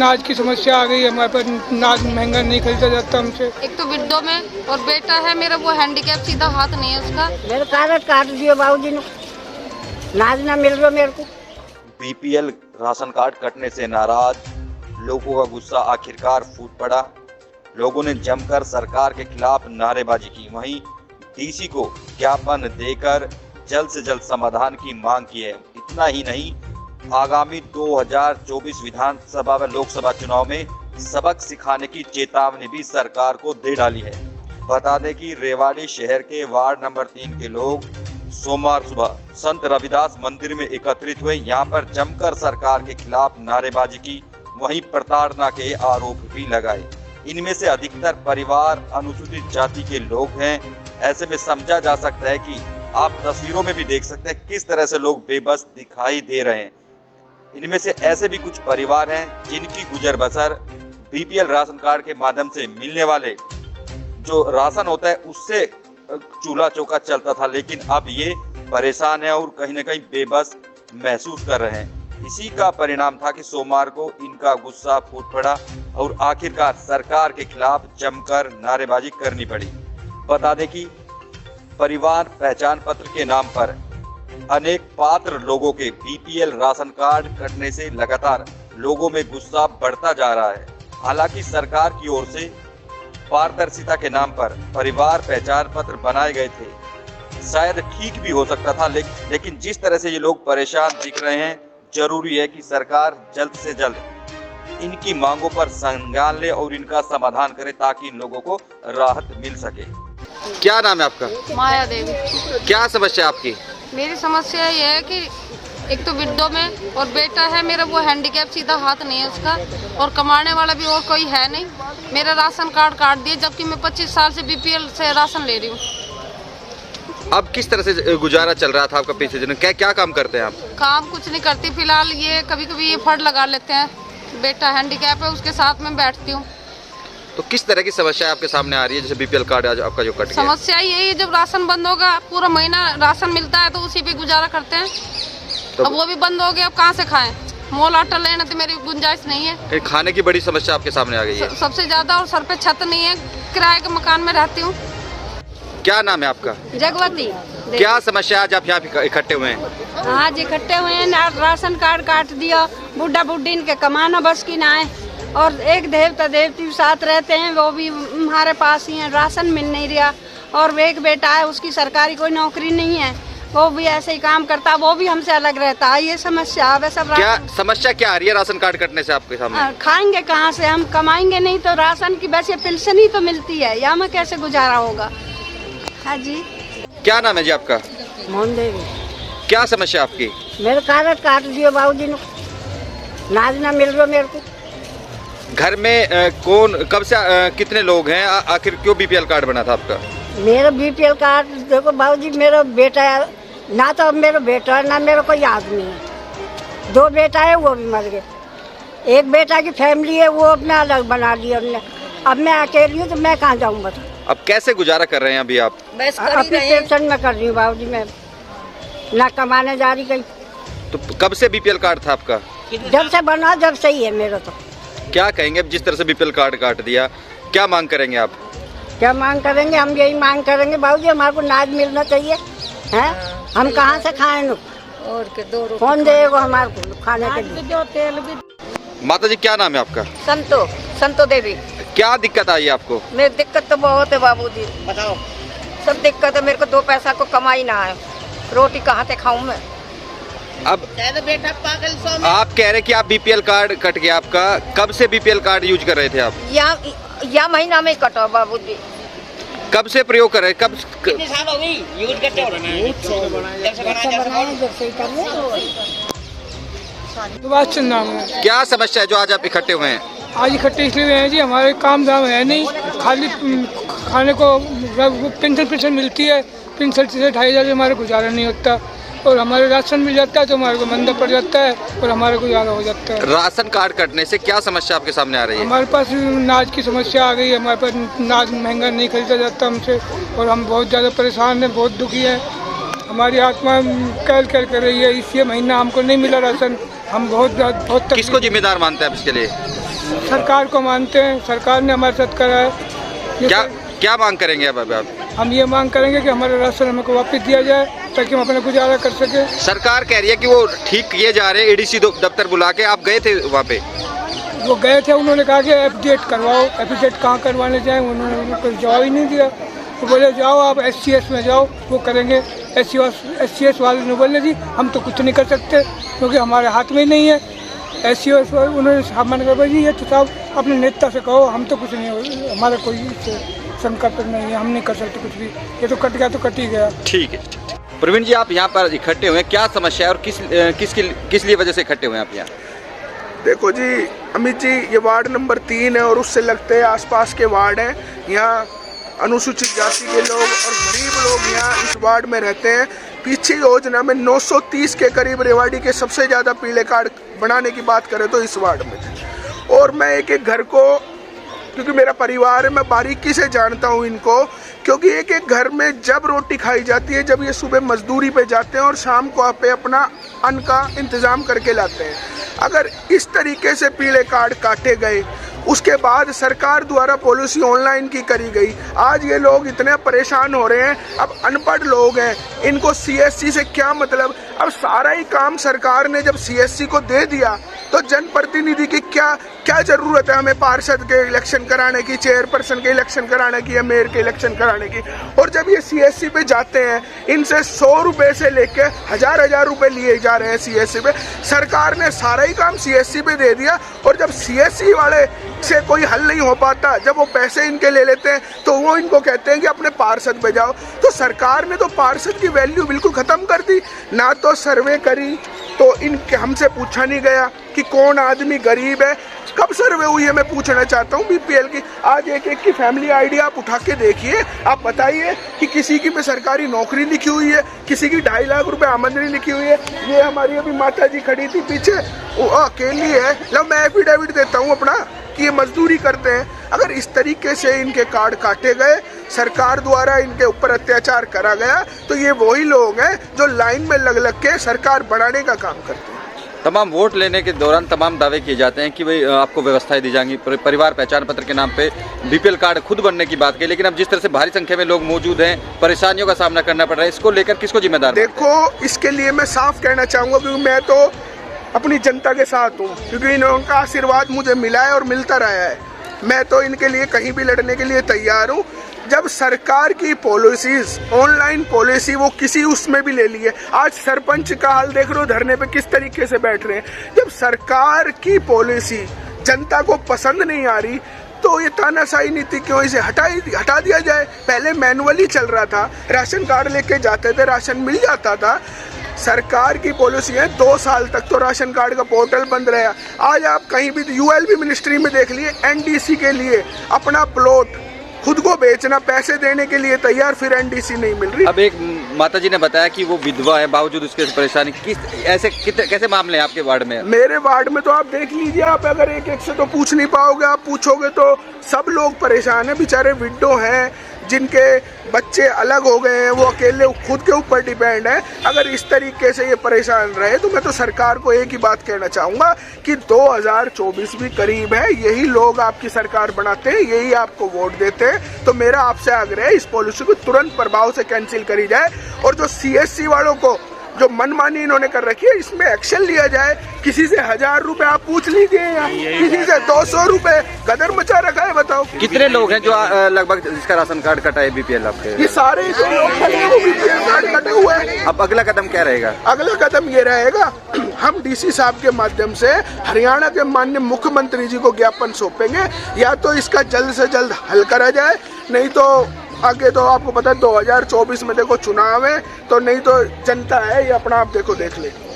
अनाज की समस्या आ गई है, हमारे पास अनाज महंगा नहीं खरीदा जाता हमसे। एक तो विडो में और बेटा है मेरा, वो हैंडीकैप, सीधा हाथ नहीं है उसका। मेरे कार्ड काट दियो बाबूजी ने, अनाज ना मिल रहा मेरे को। बीपीएल राशन कार्ड कटने से नाराज लोगों का गुस्सा आखिरकार फूट पड़ा। लोगों ने जमकर सरकार के खिलाफ नारेबाजी की। वहीं डीसी को ज्ञापन देकर जल्द से जल्द समाधान की मांग की है। इतना ही नहीं, आगामी 2024 विधानसभा व लोकसभा चुनाव में सबक सिखाने की चेतावनी भी सरकार को दे डाली है। बता दें कि रेवाड़ी शहर के वार्ड नंबर 3 के लोग सोमवार सुबह संत रविदास मंदिर में एकत्रित हुए। यहाँ पर जमकर सरकार के खिलाफ नारेबाजी की, वहीं प्रताड़ना के आरोप भी लगाए। इनमें से अधिकतर परिवार अनुसूचित जाति के लोग हैं। ऐसे में समझा जा सकता है कि आप तस्वीरों में भी देख सकते हैं किस तरह से लोग बेबस दिखाई दे रहे हैं। इनमें से ऐसे भी कुछ परिवार हैं जिनकी गुजर बसर बीपीएल राशन कार्ड के माध्यम से मिलने वाले जो राशन होता है उससे चूल्हा चौका चलता था, लेकिन अब ये परेशान है और कहीं न कहीं बेबस महसूस कर रहे हैं। इसी का परिणाम था कि सोमवार को इनका गुस्सा फूट पड़ा और आखिरकार सरकार के खिलाफ जमकर नारेबाजी करनी पड़ी। बता दें कि परिवार पहचान पत्र के नाम पर अनेक पात्र लोगों के बीपीएल राशन कार्ड कटने से लगातार लोगों में गुस्सा बढ़ता जा रहा है। हालांकि सरकार की ओर से पारदर्शिता के नाम पर परिवार पहचान पत्र बनाए गए थे, शायद ठीक भी हो सकता था, लेकिन जिस तरह से ये लोग परेशान दिख रहे हैं, जरूरी है कि सरकार जल्द से जल्द इनकी मांगों पर संज्ञान ले और इनका समाधान करे ताकि इन लोगों को राहत मिल सके। क्या नाम है आपका? माया देवी। क्या समस्या है आपकी? मेरी समस्या ये है कि एक तो विडो में और बेटा है मेरा, वो हैंडीकैप, सीधा हाथ नहीं है उसका, और कमाने वाला भी और कोई है नहीं। मेरा राशन कार्ड काट दिए, जबकि मैं 25 साल से बीपीएल से राशन ले रही हूँ। अब किस तरह से गुजारा चल रहा था आपका पिछले दिनों? क्या काम करते हैं आप? काम कुछ नहीं करती फिलहाल, ये कभी कभी ये फड़ लगा लेते हैं। बेटा हैंडीकैप है, उसके साथ में बैठती हूँ। तो किस तरह की समस्या आपके सामने आ रही है? जैसे बीपीएल कार्ड आज आपका जो कट गया। समस्या यही है, जब राशन बंद होगा, पूरा महीना राशन मिलता है तो उसी पे गुजारा करते हैं। तो अब वो भी बंद हो गया, अब कहाँ से खाएं? मोल आटा लेना तो मेरी गुंजाइश नहीं है। खाने की बड़ी समस्या आपके सामने आ गई है। सबसे ज्यादा, और सर पे छत नहीं है, किराए के मकान में रहती हूँ। क्या नाम है आपका? जगवती। क्या समस्या आज आप यहाँ इकट्ठे हुए हैं? आज इकट्ठे हुए हैं, राशन कार्ड काट दिया, बुढ़ा बुढ़ी इनके कमाना बस की ना है, और एक देवता देवती साथ रहते हैं, वो भी हमारे पास ही हैं, राशन मिल नहीं रहा। और एक बेटा है, उसकी सरकारी कोई नौकरी नहीं है, वो भी ऐसे ही काम करता है, वो भी हमसे अलग रहता है। ये समस्या है। सब क्या समस्या क्या आ रही है राशन कार्ड कटने से आपके सामने? खाएंगे कहाँ से? हम कमाएंगे नहीं तो राशन की वैसे पेंशन ही तो मिलती है, या में कैसे गुजारा होगा? हाँ जी। क्या नाम है जी आपका? मोहन देवी। क्या समस्या आपकी? मेरे कार्ड काट दियो बाबूजी ने, अनाज ना मिल रहा मेरे को। घर में कौन कब से कितने लोग हैं? आखिर क्यों बीपीएल कार्ड बना था आपका? मेरा बीपीएल कार्ड देखो बाबूजी, मेरा बेटा है ना, तो अब मेरा बेटा है ना मेरा कोई आदमी है। 2 बेटा है, वो भी मर गए। एक बेटा की फैमिली है, वो अपना अलग बना लिया हमने। अब मैं अकेली हूँ तो मैं कहाँ जाऊँ बता। अब कैसे गुजारा कर रहे हैं अभी आप? अपनी पेंशन में कर रही हूँ बाबूजी, मैं ना कमाने जा रही कहीं। तो कब से बीपीएल कार्ड था आपका? जब से बना जब से ही है मेरा। तो क्या कहेंगे जिस तरह से बीपीएल कार्ड काट दिया, क्या मांग करेंगे आप? क्या मांग करेंगे? हम यही मांग करेंगे बाबूजी, हमारे को अनाज मिलना चाहिए। हैं, हम कहाँ से खाएं? और के 2 कौन देगा हमारे को खाने के लिए? माता जी क्या नाम है आपका? संतो देवी। क्या दिक्कत आई आपको? मेरी दिक्कत तो बहुत है बाबूजी, बताओ। सब दिक्कत है, मेरे को 2 पैसा को कमाई ना है, रोटी कहाँ से खाऊं मैं? अब बेटा पागल आप कह रहे कि आप बीपीएल कार्ड कट गया आपका, कब से बीपीएल कार्ड यूज कर रहे थे आप? या महीना में कटा बाबूजी। कब से प्रयोग कर रहे? कब? कितने साल हो गई यूज करते हो? नाम है। क्या समस्या है जो आज आप इकट्ठे हुए हैं? आज इकट्ठे इसलिए हुए हैं जी, हमारे काम धाम है नहीं, खाली खाने को पेंशन मिलती है, पेंशन से 2500 से हमारे गुजारा नहीं होता, और हमारे राशन मिल जाता है तो हमारे को मंदा पड़ जाता है और हमारे गुजारा हो जाता है। राशन कार्ड कटने से क्या समस्या आपके सामने आ रही है? हमारे पास अनाज की समस्या आ गई है, हमारे पास अनाज महंगा नहीं खरीदा जाता हमसे, और हम बहुत ज़्यादा परेशान हैं, बहुत दुखी हैं। हमारी आत्मा कैल कैल कर रही है। इस ये महीना हमको नहीं मिला राशन, हम बहुत किसको जिम्मेदार मानते हैं आप इसके लिए? सरकार को मानते हैं, सरकार ने हमारे साथ करा है। क्या मांग करेंगे अब आप? हम ये मांग करेंगे कि हमारा राशन हमको वापस दिया जाए ताकि हम अपना गुजारा कर सके। सरकार कह रही है कि वो ठीक किए जा रहे हैं, एडीसी दफ्तर बुला के। आप गए थे वहाँ पे? वो गए थे, उन्होंने कहा कि एफिडेविट करवाओ। एफिडेविट कहाँ करवाने जाए, उन्होंने कोई जवाब ही नहीं दिया। वो बोले जाओ आप SCS में जाओ, वो करेंगे। SCS वाले ने बोले जी हम तो कुछ नहीं कर सकते क्योंकि हमारे हाथ में ही नहीं है। SCS उन्होंने सामान कर जी ये तो साहब अपने नेता से कहो, हम तो कुछ नहीं, हमारा कोई संकट नहीं है, हम नहीं कर सकते कुछ भी। ये तो कट गया तो कट ही गया। ठीक है। प्रवीण जी, आप यहाँ पर इकट्ठे हुए, क्या समस्या है और किस लिए वजह से इकट्ठे हुए आप यहाँ? देखो जी अमित जी, ये वार्ड नंबर 3 है और उससे लगते आसपास के वार्ड हैं। यहाँ अनुसूचित जाति के लोग और गरीब लोग यहाँ इस वार्ड में रहते हैं। पीछे योजना में 930 के करीब रेवाड़ी के सबसे ज़्यादा पीले कार्ड बनाने की बात करें तो इस वार्ड में थे। और मैं एक एक घर को, क्योंकि मेरा परिवार है, मैं बारीकी से जानता हूँ इनको, क्योंकि एक एक घर में जब रोटी खाई जाती है, जब ये सुबह मजदूरी पे जाते हैं और शाम को आप अपना अन्न का इंतज़ाम करके लाते हैं। अगर इस तरीके से पीले कार्ड काटे गए, उसके बाद सरकार द्वारा पॉलिसी ऑनलाइन की करी गई, आज ये लोग इतने परेशान हो रहे हैं। अब अनपढ़ लोग हैं, इनको CSC से क्या मतलब? अब सारा ही काम सरकार ने जब CSC को दे दिया तो जनप्रतिनिधि की क्या जरूरत है हमें पार्षद के इलेक्शन कराने की, चेयरपर्सन के इलेक्शन कराने की या मेयर के इलेक्शन कराने की? और जब ये CSC पे जाते हैं, इनसे 100 रुपये से लेके हजार रुपये लिए जा रहे हैं CSC पे। सरकार ने सारा ही काम CSC पे दे दिया और जब CSC वाले से कोई हल नहीं हो पाता, जब वो पैसे इनके ले लेते हैं तो वो इनको कहते हैं कि अपने पार्षद पे जाओ। तो सरकार ने तो पार्षद की वैल्यू बिल्कुल ख़त्म कर दी। ना तो सर्वे करी, तो इनके हमसे पूछा नहीं गया कि कौन आदमी गरीब है। कब सर्वे हुई है मैं पूछना चाहता हूँ BPL की। आज एक की फैमिली आईडी आप उठा के देखिए, आप बताइए कि किसी की में सरकारी नौकरी लिखी हुई है, किसी की 2.5 लाख रुपए आमदनी लिखी हुई है। ये हमारी अभी माता जी खड़ी थी पीछे, वो अकेली है। लो मैं एफिडेविट देता हूँ अपना कि ये मजदूरी करते हैं। अगर इस तरीके से इनके कार्ड काटे गए, सरकार द्वारा इनके ऊपर अत्याचार करा गया, तो ये वही लोग हैं जो लाइन में लग के सरकार बढ़ाने का काम करते हैं। तमाम वोट लेने के दौरान तमाम दावे किए जाते हैं कि भाई आपको व्यवस्थाएं दी जाएंगी, परिवार पहचान पत्र के नाम पे BPL कार्ड खुद बनने की बात की, लेकिन अब जिस तरह से भारी संख्या में लोग मौजूद हैं, परेशानियों का सामना करना पड़ रहा है, इसको लेकर किसको जिम्मेदार? देखो, इसके लिए मैं साफ कहना चाहूँगा, क्योंकि मैं तो अपनी जनता के साथ हूँ, क्योंकि इनका आशीर्वाद मुझे मिला है और मिलता रहा है। मैं तो इनके लिए कहीं भी लड़ने के लिए तैयार हूँ। जब सरकार की पॉलिसीज, ऑनलाइन पॉलिसी, वो किसी उसमें भी ले लिए। आज सरपंच का हाल देख रहे हो, धरने पे किस तरीके से बैठ रहे हैं। जब सरकार की पॉलिसी जनता को पसंद नहीं आ रही तो ये तानाशाही नीति क्यों, इसे हटा दिया जाए। पहले मैनुअली चल रहा था, राशन कार्ड लेके जाते थे, राशन मिल जाता था। सरकार की पॉलिसी है 2 साल तक तो राशन कार्ड का पोर्टल बंद रहा। आज आप कहीं भी ULB मिनिस्ट्री में देख लिए, NDC के लिए अपना प्लॉट खुद को बेचना, पैसे देने के लिए तैयार, फिर NDC नहीं मिल रही। अब एक माता जी ने बताया कि वो विधवा है, बावजूद उसके परेशानी, कैसे मामले हैं आपके वार्ड में? मेरे वार्ड में तो आप देख लीजिए, आप अगर एक से तो पूछ नहीं पाओगे, आप पूछोगे तो सब लोग परेशान हैं। बेचारे विडो हैं, जिनके बच्चे अलग हो गए हैं, वो अकेले खुद के ऊपर डिपेंड है। अगर इस तरीके से ये परेशान रहे तो मैं तो सरकार को एक ही बात कहना चाहूँगा कि 2024 भी करीब है, यही लोग आपकी सरकार बनाते हैं, यही आपको वोट देते हैं। तो मेरा आपसे आग्रह है, इस पॉलिसी को तुरंत प्रभाव से कैंसिल करी जाए और जो CSC वालों को जो मनमानी इन्होंने कर रखी है, इसमें एक्शन लिया जाए। किसी से 1000 रुपए आप पूछ लीजिए, किसी से 200 रुपए, गदर मचा रखा है। बताओ कितने लोग हैं जो लगभग जिसका राशन कार्ड कटा है BPL आपके? ये सारे जो लोग BPL कार्ड कटे हुए हैं। अब अगला कदम क्या रहेगा? अगला कदम ये रहेगा, हम DC साहब के माध्यम से हरियाणा के माननीय मुख्यमंत्री जी को ज्ञापन सौंपेंगे, या तो इसका जल्द से जल्द हल करा जाए, नहीं तो आगे तो आपको पता है 2024 में देखो चुनाव है, तो नहीं तो जनता है ये अपना आप देखो देख ले।